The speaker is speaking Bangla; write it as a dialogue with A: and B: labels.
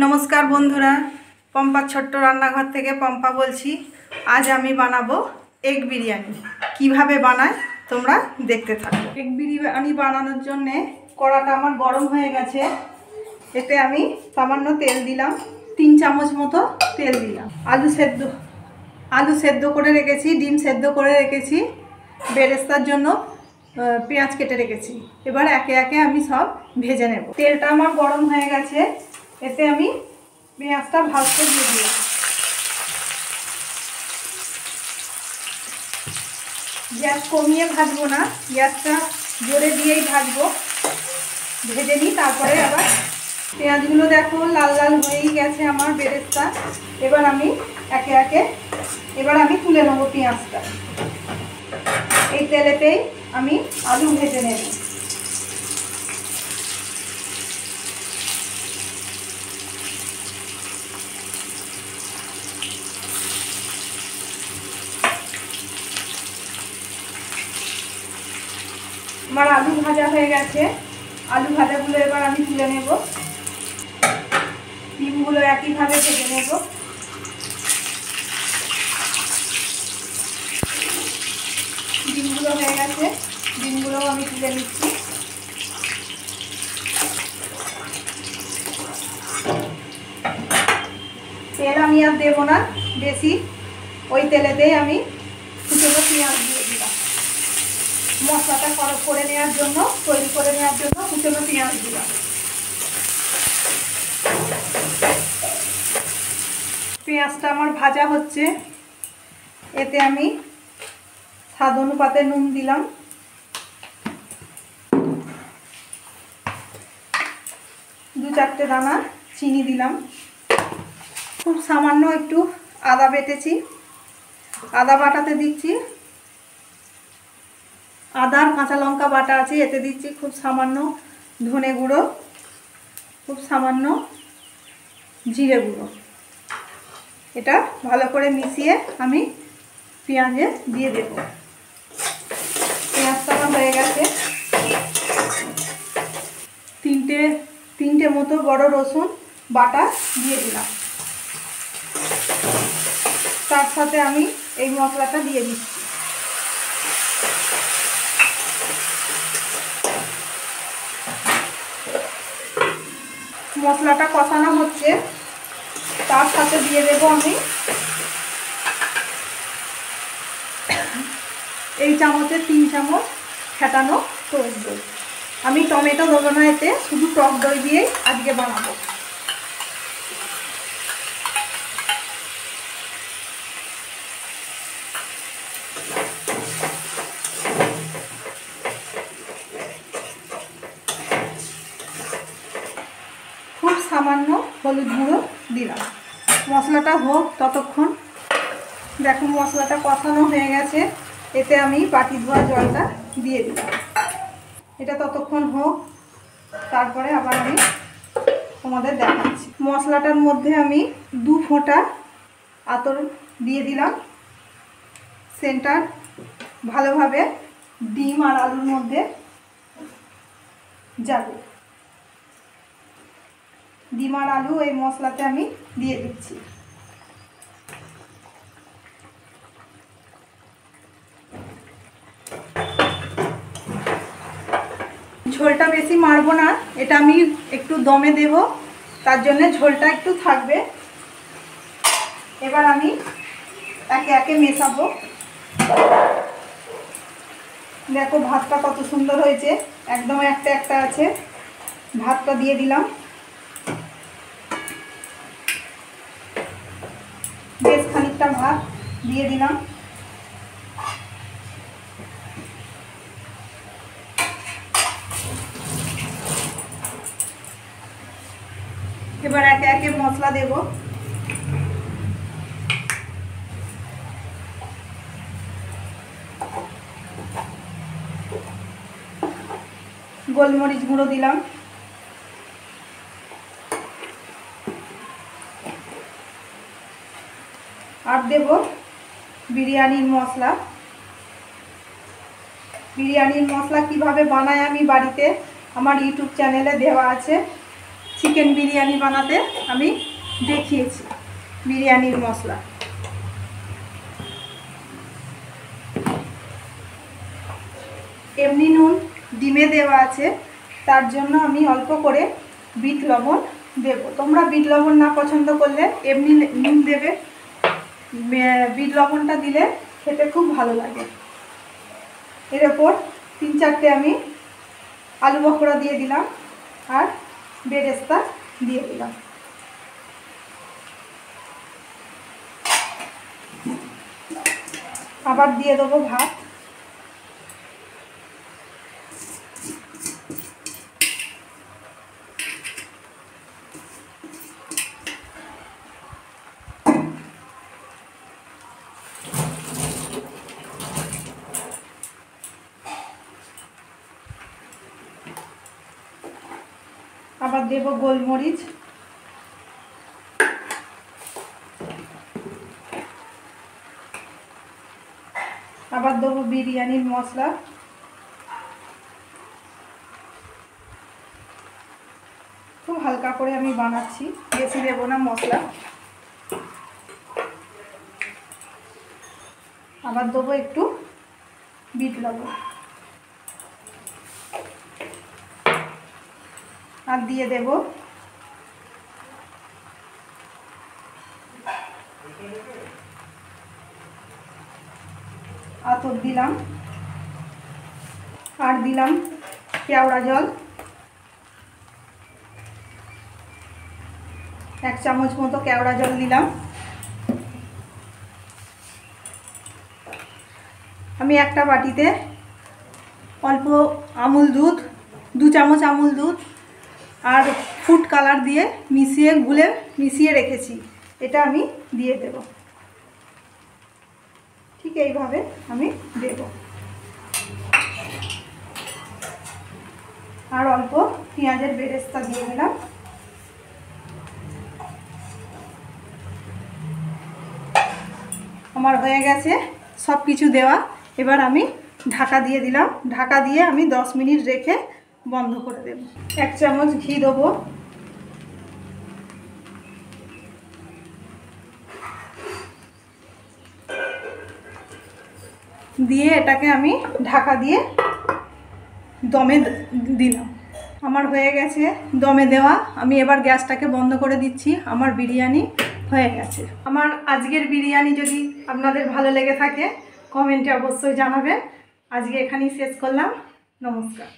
A: नमस्कार बंधुरा पम्पार छोट्ट रान्नाघर थेके पम्पा बोलছি। आज आमी बानाबो एग बिरियानी। किभाबे बानाय तोमरा देखते थाको। एग बिरियानी बानानोर जन्य कड़ाटा आमार गरम हये गेछे। एते आमी सामान्य तेल दिलाम, 3 चामच मतो तेल दिलाम। आलू सेদ্ধ करे रेखेছি, डिम सेদ্ধ करे रेखेছি, बेरेस्तार जन्य पेঁয়াজ केटे रेखेছি। एबार एके एके आमी सब भेजे नेब। तेलटा आमार गरम हये गेछे। एते आमी पेঁয়াজটা ভাজতে দিয়ে দিলাম। গ্যাস কমিয়ে ভাজবো না, গ্যাসটা জোরে দিয়েই ভাজবো। ভেজে নিই, তারপরে আবার পেঁয়াজগুলো দেখো লাল লাল হয়েই গেছে আমার বেরেস্তা। এবার আমি একে একে তুলে নেবো পেঁয়াজটা। এই তেলেতেই আমি আলু ভেজে নেব। আমার আলু ভাজা হয়ে গেছে। আলু ভাজাগুলো এবার আমি তুলে নেব। ডিমগুলো একইভাবে ভেজে নেব। ডিমগুলো হয়ে গেছে, ডিমগুলো আমি তুলে নিচ্ছি। তেল আমি আর দেব না বেশি, ওই তেলেতেই আমি কুচনো পেঁয়াজ দিয়ে দিলাম। মশলাটা করে নেওয়ার জন্য, তৈরি করে নেওয়ার জন্য কুচনো পেঁয়াজ দিলাম। পেঁয়াজটা আমার ভাজা হচ্ছে। এতে আমি স্বাদ অনুপাতে নুন দিলাম, দু চারটে দানা চিনি দিলাম। খুব সামান্য একটু আদা বেটেছি, আদা বাটাতে দিচ্ছি। আদার কাঁচা লঙ্কা বাটা আছে, এতে দিচ্ছি খুব সামান্য ধনে গুঁড়ো, খুব সামান্য জিরে গুঁড়ো। এটা ভালো করে মিশিয়ে আমি পেঁয়াজে দিয়ে দেব। পেঁয়াজটা আমার হয়ে গেছে। তিনটে মতো বড় রসুন বাটা দিয়ে দিলাম। তার সাথে আমি এই মশলাটা দিয়ে দিচ্ছি। মশলাটা কষানো হচ্ছে, তার সাথে দিয়ে দেব আমি এই চামচে 3 চামচ ফেটানো টক দই। আমি টমেটো দেবো না এতে, শুধু টক দই দিয়েই আজকে বানাবো। খুব সামান্য হলুদ গুঁড়ো দিলাম। মশলাটা হোক ততক্ষণ। দেখো মশলাটা কষানো হয়ে গেছে। এতে আমি বাটি ধোয়া জলটা দিয়ে দিলাম। এটা ততক্ষণ হোক, তারপরে আবার আমি তোমাদের দেখাচ্ছি। মশলাটার মধ্যে আমি 2 ফোঁটা আতর দিয়ে দিলাম। সেন্টার ভালোভাবে ডিম আর আলুর মধ্যে যাবে। ডিম আর আলু এই মশলাতে আমি দিয়ে দিচ্ছি। ঝোলটা বেশি মারবো না, এটা আমি একটু দমে দেব, তার জন্য ঝোলটা একটু থাকবে। এবার আমি একে একে মেশাবো। দেখো ভাতটা কত সুন্দর হয়েছে, একদম একটা একটা আছে। ভাতটা দিয়ে দিলাম, বেশ খানিকটা ভাত দিয়ে দিলাম। এবার একে একে মশলা দেব। গোলমরিচ গুঁড়ো দিলাম, আর দেব বিরিয়ানির মশলা। বিরিয়ানির মশলা কিভাবে বানাই আমি বাড়িতে আমার ইউটিউব চ্যানেলে দেওয়া আছে, চিকেন বিরিয়ানি বানাতে আমি দেখিয়েছি বিরিয়ানির মশলা। এমনি নুন ডিমে দেওয়া আছে, তার জন্য আমি অল্প করে বিট লবণ দেব। তোমরা বিট লবণ না পছন্দ করলে এমনি নুন দেবে। বিট লবণটা দিলে খেতে খুব ভালো লাগে। এর ওপর 3-4টে আমি আলু বখরা দিয়ে দিলাম আর বেরেস্তা দিয়ে দিলাম। আবার দিয়ে দেবো ভাত। আবার দেব গোলমরিচ, আবার দেবো বিরিয়ানির মশলা, খুব হালকা করে আমি বানাচ্ছি, বেশি দেবো না মশলা। আবার দেবো একটু বিট লবণ আর দিয়ে দেব আতর দিলাম আর দিলাম কেওড়া জল 1 চামচ মতো কেওড়া জল দিলাম। আমি একটা বাটিতে অল্প আমুল দুধ, 2 চামচ আমুল দুধ আর ফুড কালার দিয়ে মিশিয়ে রেখেছি, এটা আমি দিয়ে দেব। ঠিক এইভাবে আমি দেব। আর অল্প পেঁয়াজের বেরেস্তা দিয়ে দিলাম। আমার হয়ে গেছে সব কিছু দেওয়া। এবার আমি ঢাকা দিয়ে দিলাম। ঢাকা দিয়ে আমি 10 মিনিট রেখে বন্ধ করে দেব। 1 চামচ ঘি দেবো, দিয়ে এটাকে আমি ঢাকা দিয়ে দমে দিলাম। আমার হয়ে গেছে দমে দেওয়া। আমি এবার গ্যাসটাকে বন্ধ করে দিচ্ছি। আমার বিরিয়ানি হয়ে গেছে। আমার আজকের বিরিয়ানি যদি আপনাদের ভালো লেগে থাকে কমেন্টে অবশ্যই জানাবেন। আজকে এখানেই শেষ করলাম। নমস্কার।